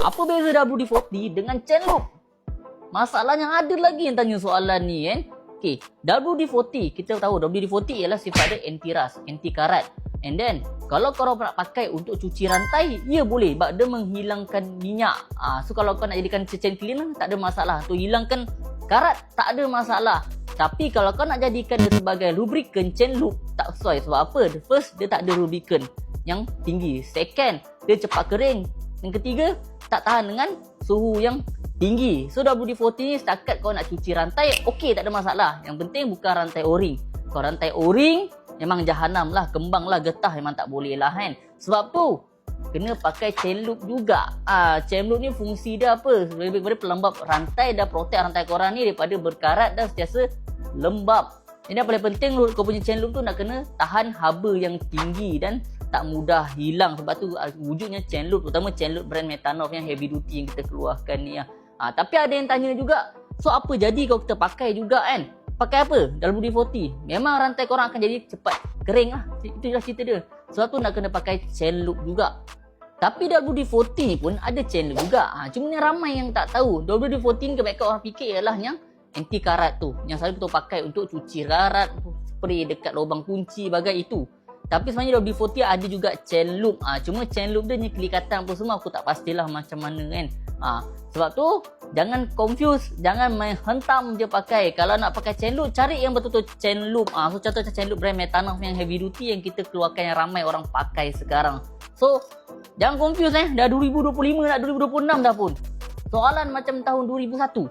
Apa beza WD-40 dengan chain loop? Masalahnya ada lagi yang tanya soalan ni kan. Okay, WD-40, kita tahu WD-40 ialah sifat dia anti rust, anti karat. And then, kalau korang nak pakai untuk cuci rantai, ia boleh sebab dia menghilangkan minyak. So kalau kau nak jadikan chain cleaner, tak ada masalah. Tu hilangkan karat, tak ada masalah. Tapi kalau kau nak jadikan dia sebagai lubricant, chain loop tak sesuai. Sebab apa? First, dia tak ada lubricant yang tinggi. Second, dia cepat kering. Yang ketiga, tak tahan dengan suhu yang tinggi. So WD-40 ni setakat kau nak cuci rantai, okey, tak ada masalah. Yang penting bukan rantai o-ring. Kalau rantai o-ring, memang jahanam lah, kembang lah, getah, memang tak boleh lah kan. Sebab tu, kena pakai chain loop juga. Chain loop ni fungsi dia apa? Lebih kepada pelembab rantai dan protect rantai korang ni daripada berkarat dan sentiasa lembab. Ini yang paling penting, kau punya chain loop tu nak kena tahan haba yang tinggi dan tak mudah hilang. Sebab tu wujudnya chain loop, terutama chain loop brand Metanov yang heavy duty yang kita keluarkan ni lah. Tapi ada yang tanya juga, so apa jadi kalau kita pakai juga kan? Pakai apa? WD-40. Memang rantai korang akan jadi cepat kering lah. Itulah cerita dia. Sebab tu nak kena pakai chain loop juga. Tapi WD-40 ni pun ada chain loop juga. Cuma ni ramai yang tak tahu. WD-40 ni kebanyakan orang fikir ialah yang anti karat tu. Yang selalu kita pakai untuk cuci karat, spray dekat lubang kunci, bagai itu. Tapi sebenarnya WD-40 ada juga chain loop. Cuma chain loop dia ni kelihatan apa semua aku tak pastilah macam mana kan. Sebab tu jangan confuse, jangan main hentam je pakai. Kalau nak pakai chain loop, cari yang betul-betul chain loop. So contoh chain loop brand Metanov yang heavy duty yang kita keluarkan yang ramai orang pakai sekarang. So jangan confuse dah 2025 nak 2026 dah pun. Soalan macam tahun 2001.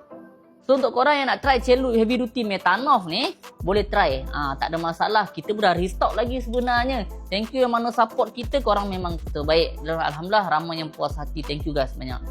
So untuk korang yang nak try chain loop heavy duty Metanov ni, boleh try. Tak ada masalah. Kita pun dah restock lagi sebenarnya. Thank you yang mana support kita. Korang memang terbaik. Alhamdulillah ramai yang puas hati. Thank you guys banyak.